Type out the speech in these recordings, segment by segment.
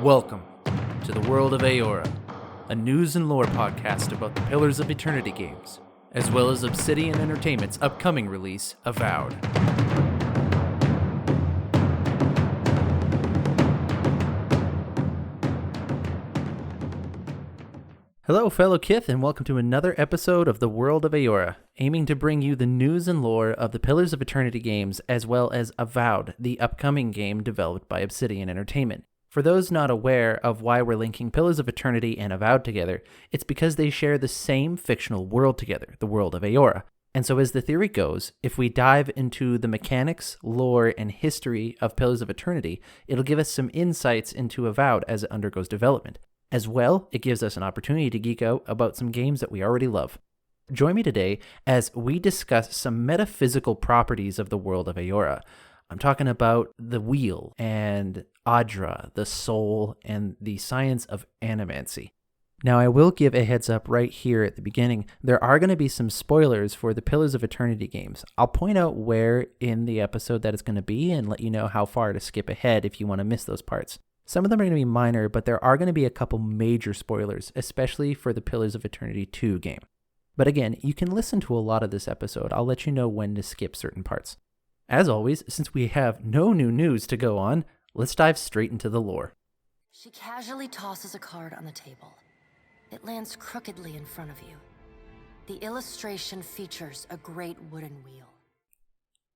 Welcome to the world of Eora, a news and lore podcast about the Pillars of Eternity games, as well as Obsidian Entertainment's upcoming release, Avowed. Hello, fellow Kith, and welcome to another episode of the World of Eora, aiming to bring you the news and lore of the Pillars of Eternity games, as well as Avowed, the upcoming game developed by Obsidian Entertainment. For those not aware of why we're linking Pillars of Eternity and Avowed together, it's because they share the same fictional world together, the world of Eora. And so as the theory goes, if we dive into the mechanics, lore, and history of Pillars of Eternity, it'll give us some insights into Avowed as it undergoes development. As well, it gives us an opportunity to geek out about some games that we already love. Join me today as we discuss some metaphysical properties of the world of Eora. I'm talking about the wheel and Adra, the soul, and the science of Animancy. Now, I will give a heads up right here at the beginning. There are going to be some spoilers for the Pillars of Eternity games. I'll point out where in the episode that it's going to be and let you know how far to skip ahead if you want to miss those parts. Some of them are going to be minor, but there are going to be a couple major spoilers, especially for the Pillars of Eternity 2 game. But again, you can listen to a lot of this episode. I'll let you know when to skip certain parts. As always, since we have no new news to go on, let's dive straight into the lore. She casually tosses a card on the table. It lands crookedly in front of you. The illustration features a great wooden wheel.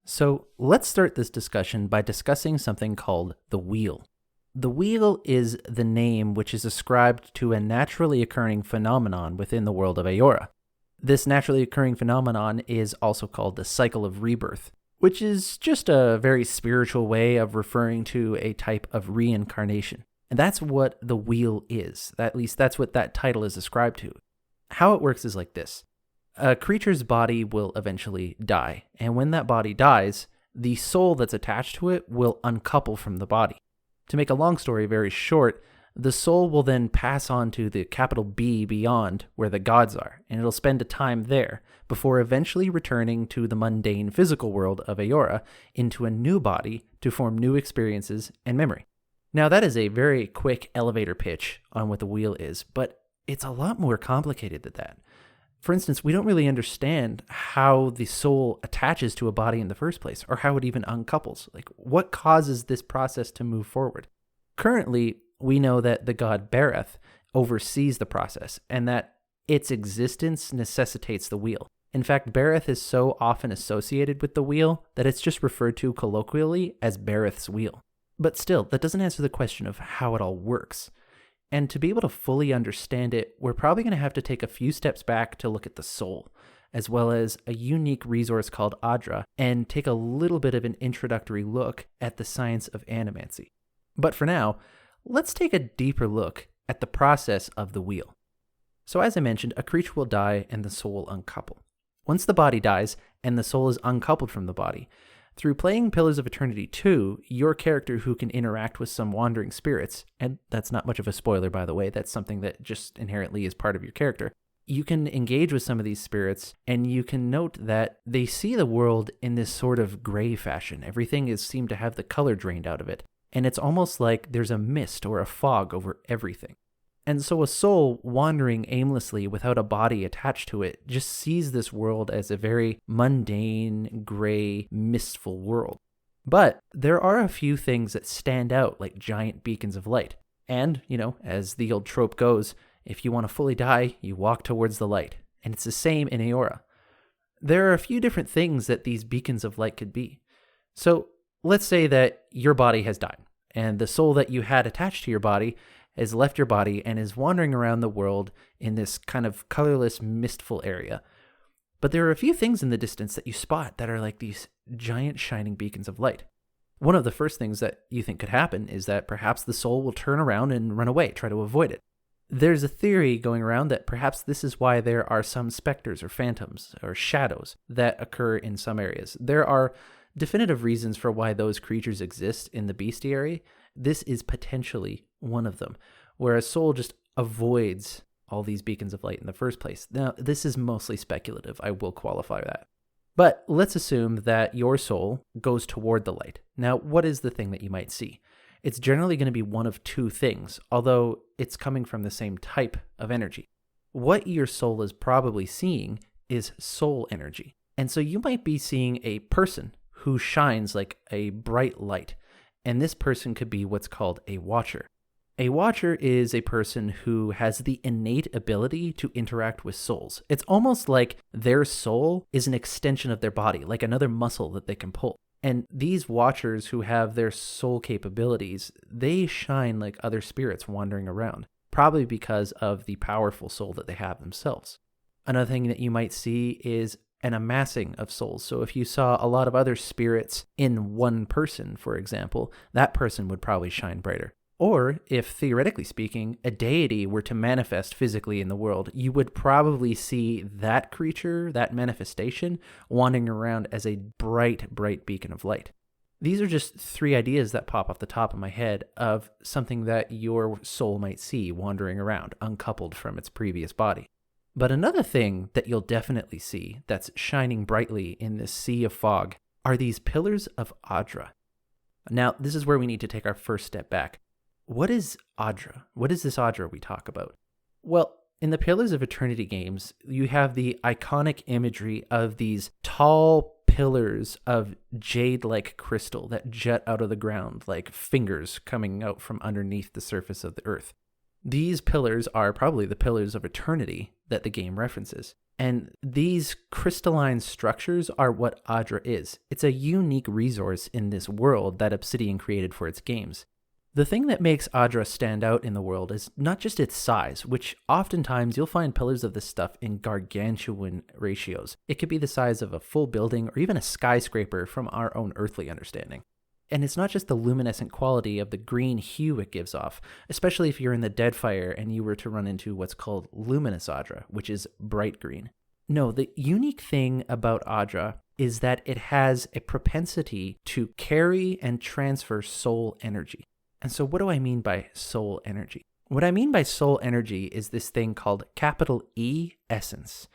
So let's start this discussion by discussing something called the wheel. The wheel is the name which is ascribed to a naturally occurring phenomenon within the world of Eora. This naturally occurring phenomenon is also called the cycle of rebirth, which is just a very spiritual way of referring to a type of reincarnation. And that's what the wheel is. At least that's what that title is ascribed to. How it works is like this. A creature's body will eventually die, and when that body dies, the soul that's attached to it will uncouple from the body. To make a long story very short, the soul will then pass on to the capital B beyond where the gods are, and it'll spend a time there before eventually returning to the mundane physical world of Eora into a new body to form new experiences and memory. Now that is a very quick elevator pitch on what the wheel is, but it's a lot more complicated than that. For instance, we don't really understand how the soul attaches to a body in the first place, or how it even uncouples. Like, what causes this process to move forward? Currently, we know that the god Berath oversees the process, and that its existence necessitates the wheel. In fact, Berath is so often associated with the wheel that it's just referred to colloquially as Berath's wheel. But still, that doesn't answer the question of how it all works. And to be able to fully understand it, we're probably going to have to take a few steps back to look at the soul, as well as a unique resource called Adra, and take a little bit of an introductory look at the science of Animancy. But for now, let's take a deeper look at the process of the wheel. So as I mentioned, a creature will die and the soul uncouple. Once the body dies and the soul is uncoupled from the body, through playing Pillars of Eternity 2, your character who can interact with some wandering spirits, and that's not much of a spoiler by the way, that's something that just inherently is part of your character, you can engage with some of these spirits, and you can note that they see the world in this sort of gray fashion. Everything seemed to have the color drained out of it, and it's almost like there's a mist or a fog over everything. And so a soul wandering aimlessly without a body attached to it just sees this world as a very mundane, gray, mistful world. But there are a few things that stand out like giant beacons of light. And, as the old trope goes, if you want to fully die, you walk towards the light. And it's the same in Eora. There are a few different things that these beacons of light could be. So let's say that your body has died, and the soul that you had attached to your body has left your body and is wandering around the world in this kind of colorless, mistful area. But there are a few things in the distance that you spot that are like these giant shining beacons of light. One of the first things that you think could happen is that perhaps the soul will turn around and run away, try to avoid it. There's a theory going around that perhaps this is why there are some specters or phantoms or shadows that occur in some areas. There are definitive reasons for why those creatures exist in the bestiary. This is potentially one of them, where a soul just avoids all these beacons of light in the first place. Now, this is mostly speculative. I will qualify that. But let's assume that your soul goes toward the light. Now, what is the thing that you might see? it's generally going to be one of two things, although it's coming from the same type of energy. What your soul is probably seeing is soul energy. And so you might be seeing a person who shines like a bright light, and this person could be what's called a watcher. A watcher is a person who has the innate ability to interact with souls. It's almost like their soul is an extension of their body, like another muscle that they can pull. And these watchers who have their soul capabilities, they shine like other spirits wandering around, probably because of the powerful soul that they have themselves. Another thing that you might see is an amassing of souls. So if you saw a lot of other spirits in one person, for example, that person would probably shine brighter. Or if, theoretically speaking, a deity were to manifest physically in the world, you would probably see that creature, that manifestation, wandering around as a bright, bright beacon of light. These are just three ideas that pop off the top of my head of something that your soul might see wandering around, uncoupled from its previous body. But another thing that you'll definitely see that's shining brightly in this sea of fog are these pillars of Adra. Now, this is where we need to take our first step back. What is Adra? What is this Adra we talk about? Well, in the Pillars of Eternity games, you have the iconic imagery of these tall pillars of jade-like crystal that jet out of the ground like fingers coming out from underneath the surface of the earth. These pillars are probably the Pillars of Eternity that the game references. And these crystalline structures are what Adra is. It's a unique resource in this world that Obsidian created for its games. The thing that makes Adra stand out in the world is not just its size, which oftentimes you'll find pillars of this stuff in gargantuan ratios. It could be the size of a full building or even a skyscraper from our own earthly understanding. And it's not just the luminescent quality of the green hue it gives off, especially if you're in the Deadfire and you were to run into what's called luminous Adra, which is bright green. No, the unique thing about Adra is that it has a propensity to carry and transfer soul energy. And so what do I mean by soul energy? What I mean by soul energy is this thing called capital E essence.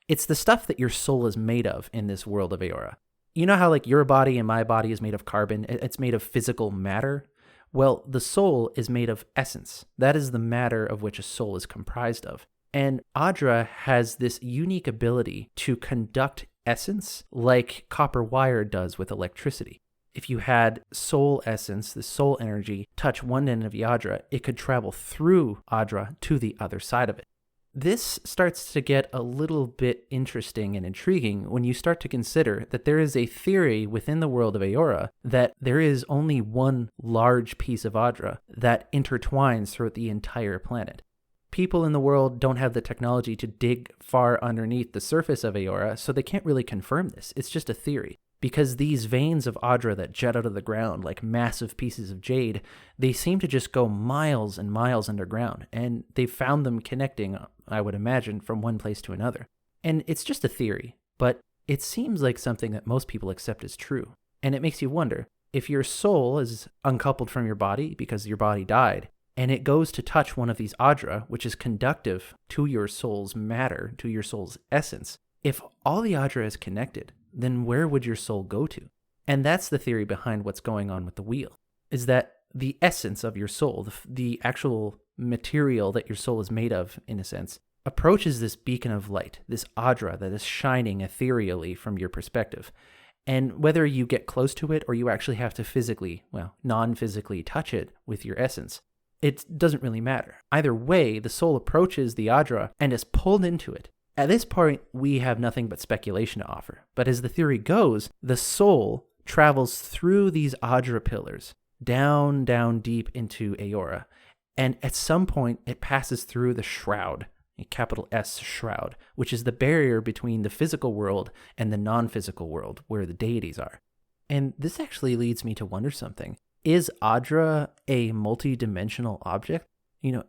It's the stuff that your soul is made of in this world of Eora. You know how like your body and my body is made of carbon? It's made of physical matter? Well, the soul is made of essence. That is the matter of which a soul is comprised of. And Adra has this unique ability to conduct essence like copper wire does with electricity. If you had soul essence, the soul energy, touch one end of Adra, it could travel through Adra to the other side of it. This starts to get a little bit interesting and intriguing when you start to consider that there is a theory within the world of Eora that there is only one large piece of Adra that intertwines throughout the entire planet. People in the world don't have the technology to dig far underneath the surface of Eora, so they can't really confirm this. It's just a theory. Because these veins of Adra that jet out of the ground like massive pieces of jade, they seem to just go miles and miles underground, and they've found them connecting, I would imagine, from one place to another. And it's just a theory, but it seems like something that most people accept as true. And it makes you wonder, if your soul is uncoupled from your body because your body died, and it goes to touch one of these Adra, which is conductive to your soul's matter, to your soul's essence, if all the Adra is connected, then where would your soul go to? And that's the theory behind what's going on with the wheel, is that the essence of your soul, the actual material that your soul is made of, in a sense, approaches this beacon of light, this Adra that is shining ethereally from your perspective. And whether you get close to it or you actually have to physically, non-physically touch it with your essence, it doesn't really matter. Either way, the soul approaches the Adra and is pulled into it. At this point, we have nothing but speculation to offer. But as the theory goes, the soul travels through these Adra pillars, down deep into Eora. And at some point, it passes through the shroud, a capital S shroud, which is the barrier between the physical world and the non-physical world, where the deities are. And this actually leads me to wonder something. Is Adra a multi-dimensional object?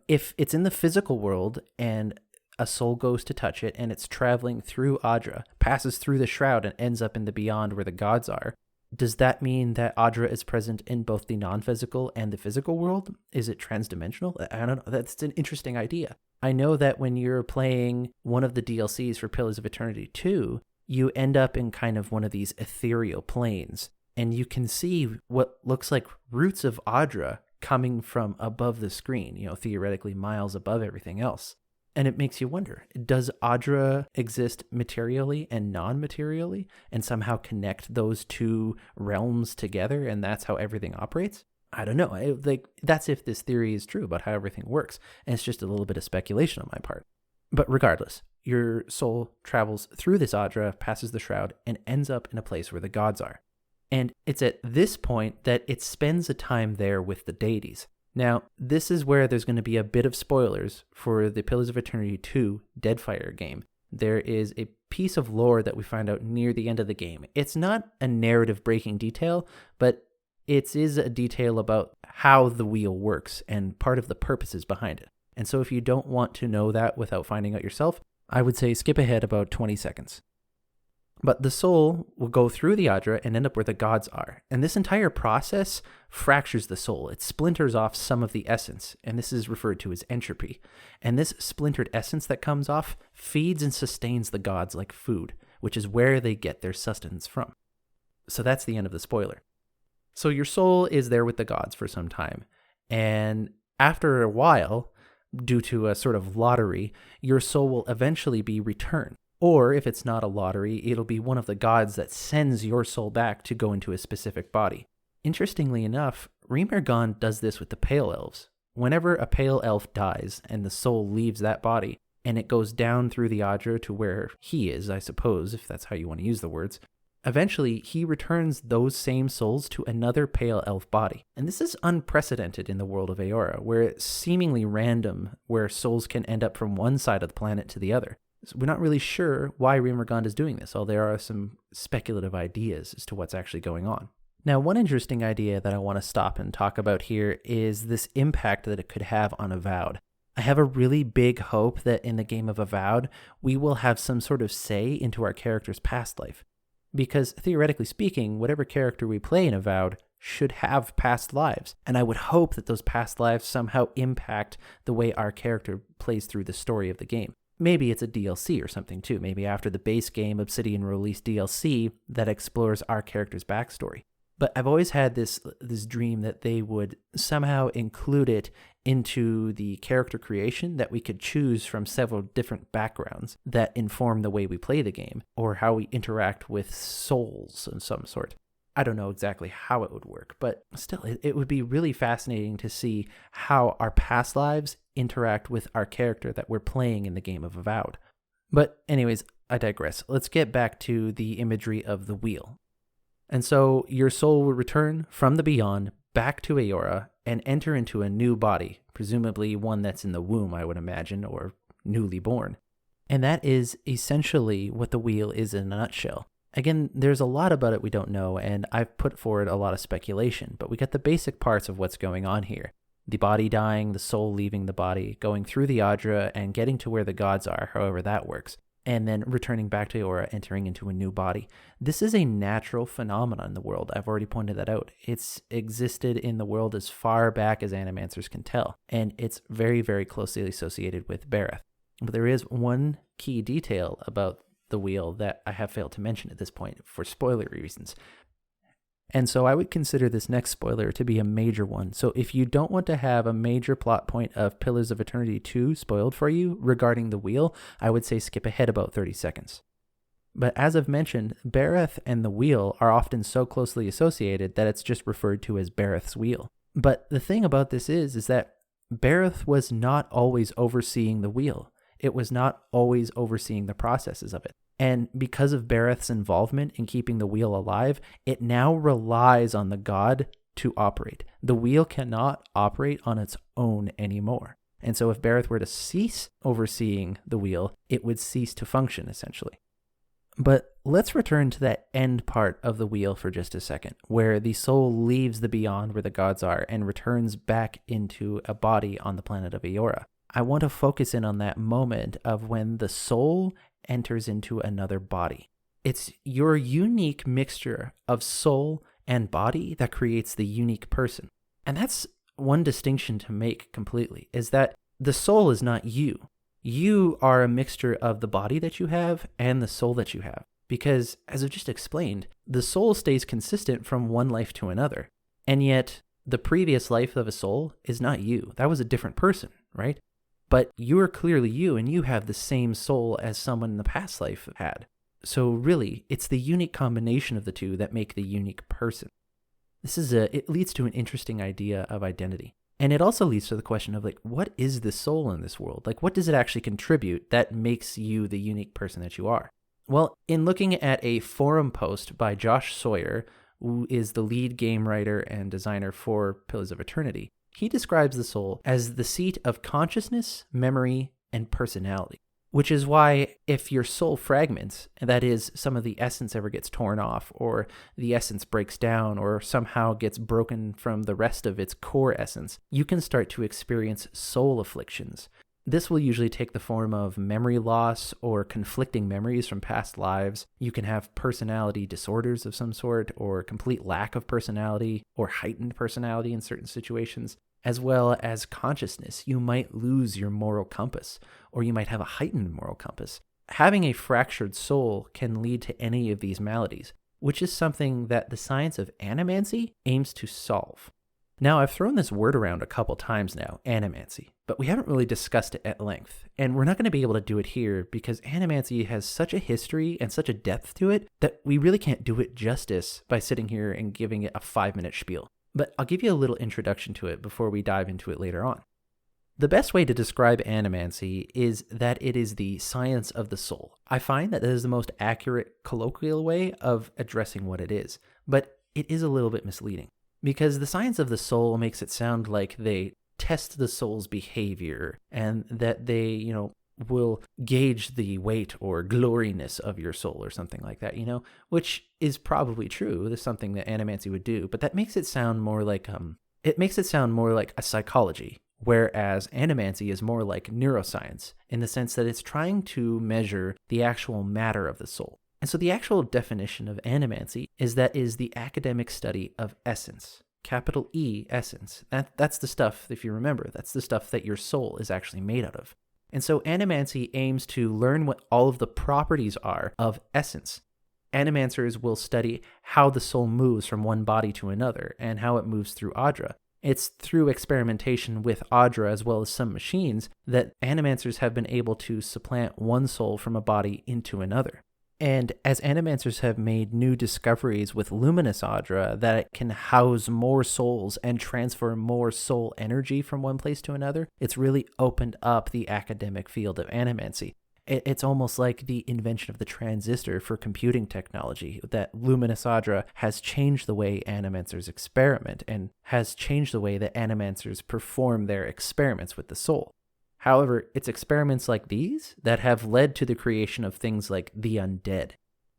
If it's in the physical world and a soul goes to touch it and it's traveling through Adra, passes through the shroud and ends up in the beyond where the gods are, does that mean that Adra is present in both the non-physical and the physical world? Is it transdimensional? I don't know. That's an interesting idea. I know that when you're playing one of the DLCs for Pillars of Eternity 2, you end up in kind of one of these ethereal planes, and you can see what looks like roots of Adra coming from above the screen, theoretically miles above everything else. And it makes you wonder, does Adra exist materially and non-materially and somehow connect those two realms together, and that's how everything operates? I don't know. That's if this theory is true about how everything works, and it's just a little bit of speculation on my part. But regardless, your soul travels through this Adra, passes the shroud, and ends up in a place where the gods are. And it's at this point that it spends a time there with the deities. Now, this is where there's going to be a bit of spoilers for the Pillars of Eternity 2 Deadfire game. There is a piece of lore that we find out near the end of the game. It's not a narrative-breaking detail, but it is a detail about how the wheel works and part of the purposes behind it. And so if you don't want to know that without finding out yourself, I would say skip ahead about 20 seconds. But the soul will go through the Adra and end up where the gods are. And this entire process fractures the soul. It splinters off some of the essence, and this is referred to as entropy. And this splintered essence that comes off feeds and sustains the gods like food, which is where they get their sustenance from. So that's the end of the spoiler. So your soul is there with the gods for some time, and after a while, due to a sort of lottery, your soul will eventually be returned. Or if it's not a lottery, it'll be one of the gods that sends your soul back to go into a specific body. Interestingly enough, Reincarnation does this with the Pale Elves. Whenever a Pale Elf dies and the soul leaves that body, and it goes down through the Adra to where he is, I suppose, if that's how you want to use the words, eventually he returns those same souls to another Pale Elf body. And this is unprecedented in the world of Eora, where it's seemingly random where souls can end up from one side of the planet to the other. So we're not really sure why Reincarnation is doing this, although there are some speculative ideas as to what's actually going on. Now, one interesting idea that I want to stop and talk about here is this impact that it could have on Avowed. I have a really big hope that in the game of Avowed, we will have some sort of say into our character's past life. Because theoretically speaking, whatever character we play in Avowed should have past lives. And I would hope that those past lives somehow impact the way our character plays through the story of the game. Maybe it's a DLC or something too. Maybe after the base game, Obsidian released DLC that explores our character's backstory. But I've always had this dream that they would somehow include it into the character creation, that we could choose from several different backgrounds that inform the way we play the game, or how we interact with souls of some sort. I don't know exactly how it would work, but still, it would be really fascinating to see how our past lives interact with our character that we're playing in the game of Avowed. But anyways, I digress. Let's get back to the imagery of the wheel. And so your soul will return from the beyond back to Eora and enter into a new body, presumably one that's in the womb, I would imagine, or newly born. And that is essentially what the wheel is in a nutshell. Again, there's a lot about it we don't know, and I've put forward a lot of speculation, but we got the basic parts of what's going on here. The body dying, the soul leaving the body, going through the Adra, and getting to where the gods are, however that works, and then returning back to Eora, entering into a new body. This is a natural phenomenon in the world. I've already pointed that out. It's existed in the world as far back as animancers can tell, and it's very, very closely associated with Berath. But there is one key detail about the wheel that I have failed to mention at this point for spoiler reasons. And so I would consider this next spoiler to be a major one. So if you don't want to have a major plot point of Pillars of Eternity 2 spoiled for you regarding the wheel, I would say skip ahead about 30 seconds. But as I've mentioned, Berath and the wheel are often so closely associated that it's just referred to as Berath's wheel. But the thing about this is that Berath was not always overseeing the wheel. It was not always overseeing the processes of it. And because of Berath's involvement in keeping the wheel alive, it now relies on the god to operate. The wheel cannot operate on its own anymore. And so if Berath were to cease overseeing the wheel, it would cease to function, essentially. But let's return to that end part of the wheel for just a second, where the soul leaves the beyond where the gods are and returns back into a body on the planet of Eora. I want to focus in on that moment of when the soul enters into another body. It's your unique mixture of soul and body that creates the unique person. And that's one distinction to make completely, is that the soul is not you. You are a mixture of the body that you have and the soul that you have. Because, as I've just explained, the soul stays consistent from one life to another. And yet, The previous life of a soul is not you. That was a different person, right? But you are clearly you, and you have the same soul as someone in the past life had. So really, it's the unique combination of the two that make the unique person. It leads to an interesting idea of identity. And it also leads to the question of, like, what is the soul in this world? Like, what does it actually contribute that makes you the unique person that you are? Well, in looking at a forum post by Josh Sawyer, who is the lead game writer and designer for Pillars of Eternity, he describes the soul as the seat of consciousness, memory, and personality. Which is why if your soul fragments, that is, some of the essence ever gets torn off, or the essence breaks down, or somehow gets broken from the rest of its core essence, you can start to experience soul afflictions. This will usually take the form of memory loss or conflicting memories from past lives. You can have personality disorders of some sort, or complete lack of personality, or heightened personality in certain situations, as well as consciousness. You might lose your moral compass, or you might have a heightened moral compass. Having a fractured soul can lead to any of these maladies, which is something that the science of animancy aims to solve. Now, I've thrown this word around a couple times now, animancy, but we haven't really discussed it at length, and we're not going to be able to do it here because animancy has such a history and such a depth to it that we really can't do it justice by sitting here and giving it a 5-minute spiel. But I'll give you a little introduction to it before we dive into it later on. The best way to describe animancy is that it is the science of the soul. I find that is the most accurate colloquial way of addressing what it is, but it is a little bit misleading. Because the science of the soul makes it sound like they test the soul's behavior and that they, will gauge the weight or gloriness of your soul or something like that, which is probably true. There's something that animancy would do, but that makes it sound more like a psychology, whereas animancy is more like neuroscience in the sense that it's trying to measure the actual matter of the soul. And so the actual definition of animancy is the academic study of essence. Capital E, essence. That's the stuff, if you remember, that's the stuff that your soul is actually made out of. And so animancy aims to learn what all of the properties are of essence. Animancers will study how the soul moves from one body to another and how it moves through Adra. It's through experimentation with Adra as well as some machines that animancers have been able to supplant one soul from a body into another. And as animancers have made new discoveries with luminous Adra that it can house more souls and transfer more soul energy from one place to another, it's really opened up the academic field of animancy. It's almost like the invention of the transistor for computing technology, that luminous Adra has changed the way animancers experiment and has changed the way that animancers perform their experiments with the soul. However, it's experiments like these that have led to the creation of things like the undead.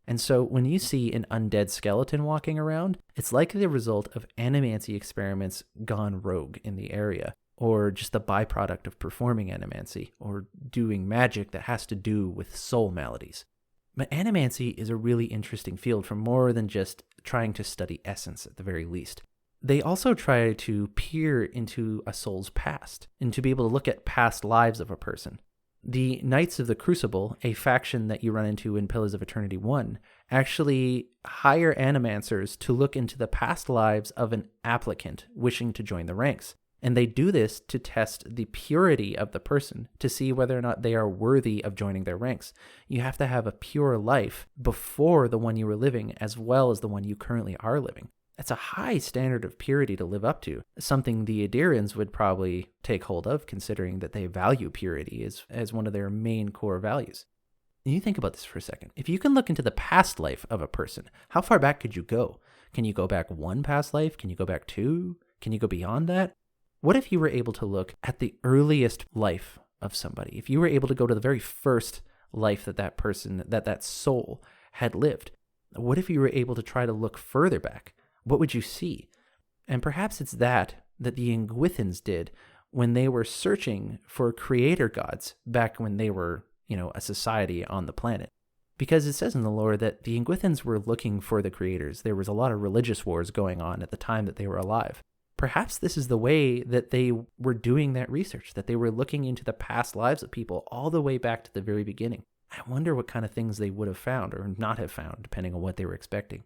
And so when you see an undead skeleton walking around, it's likely the result of animancy experiments gone rogue in the area, or just the byproduct of performing animancy, or doing magic that has to do with soul maladies. But animancy is a really interesting field for more than just trying to study essence at the very least. They also try to peer into a soul's past and to be able to look at past lives of a person. The Knights of the Crucible, a faction that you run into in Pillars of Eternity 1, actually hire animancers to look into the past lives of an applicant wishing to join the ranks. And they do this to test the purity of the person to see whether or not they are worthy of joining their ranks. You have to have a pure life before the one you were living as well as the one you currently are living. That's a high standard of purity to live up to, something the Adirians would probably take hold of, considering that they value purity as one of their main core values. And you think about this for a second. If you can look into the past life of a person, how far back could you go? Can you go back one past life? Can you go back two? Can you go beyond that? What if you were able to look at the earliest life of somebody? If you were able to go to the very first life that soul had lived? What if you were able to try to look further back? What would you see? And perhaps it's that the Ingwithans did when they were searching for creator gods back when they were, a society on the planet. Because it says in the lore that the Ingwithans were looking for the creators. There was a lot of religious wars going on at the time that they were alive. Perhaps this is the way that they were doing that research, that they were looking into the past lives of people all the way back to the very beginning. I wonder what kind of things they would have found or not have found, depending on what they were expecting.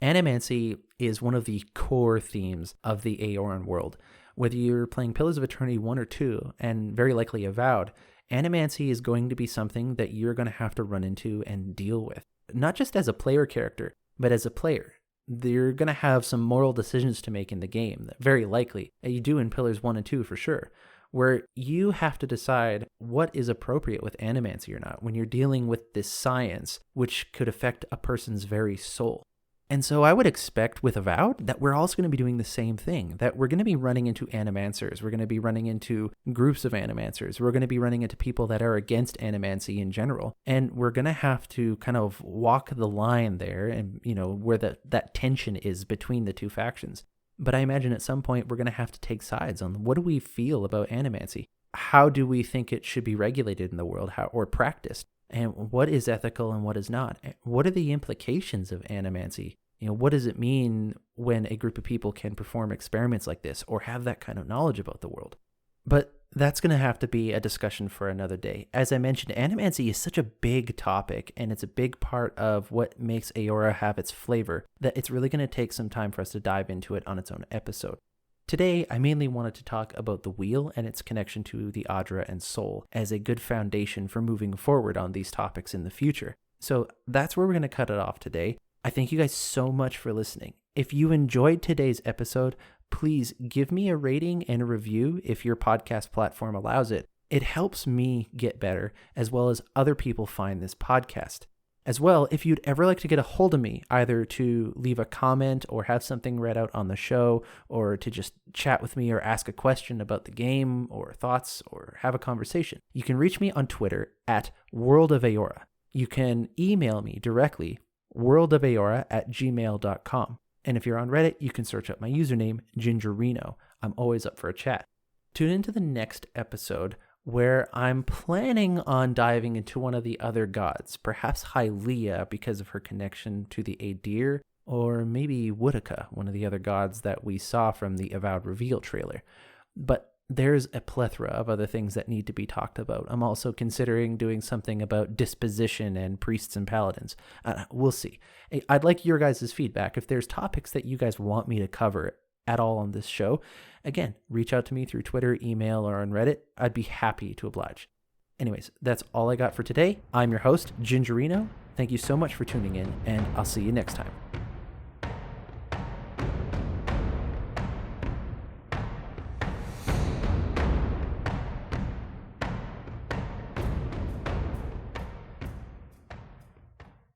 Animancy is one of the core themes of the Eoran world. Whether you're playing Pillars of Eternity 1 or 2, and very likely Avowed, Animancy is going to be something that you're going to have to run into and deal with. Not just as a player character, but as a player. You're going to have some moral decisions to make in the game, very likely. You do in Pillars 1 and 2 for sure, where you have to decide what is appropriate with Animancy or not when you're dealing with this science, which could affect a person's very soul. And so I would expect with Avowed that we're also going to be doing the same thing, that we're going to be running into animancers. We're going to be running into groups of animancers. We're going to be running into people that are against animancy in general. And we're going to have to kind of walk the line there and, where that tension is between the two factions. But I imagine at some point we're going to have to take sides on what do we feel about animancy? How do we think it should be regulated in the world or practiced? And what is ethical and what is not? What are the implications of animancy? What does it mean when a group of people can perform experiments like this or have that kind of knowledge about the world? But that's going to have to be a discussion for another day. As I mentioned, animancy is such a big topic, and it's a big part of what makes Eora have its flavor, that it's really going to take some time for us to dive into it on its own episode. Today, I mainly wanted to talk about the wheel and its connection to the Adra and Soul as a good foundation for moving forward on these topics in the future. So that's where we're going to cut it off today. I thank you guys so much for listening. If you enjoyed today's episode, please give me a rating and a review if your podcast platform allows it. It helps me get better, as well as other people find this podcast. As well, if you'd ever like to get a hold of me, either to leave a comment or have something read out on the show, or to just chat with me or ask a question about the game or thoughts or have a conversation, you can reach me on Twitter at World of Eora. You can email me directly, worldofaora@gmail.com. And if you're on Reddit, you can search up my username, Gingerino. I'm always up for a chat. Tune into the next episode where I'm planning on diving into one of the other gods, perhaps Hylia because of her connection to the Adir, or maybe Woodica, one of the other gods that we saw from the Avowed Reveal trailer. But there's a plethora of other things that need to be talked about. I'm also considering doing something about disposition and priests and paladins. We'll see. I'd like your guys' feedback. If there's topics that you guys want me to cover at all on this show, again, reach out to me through Twitter, email, or on Reddit. I'd be happy to oblige. Anyways, that's all I got for today. I'm your host, Gingerino. Thank you so much for tuning in, and I'll see you next time.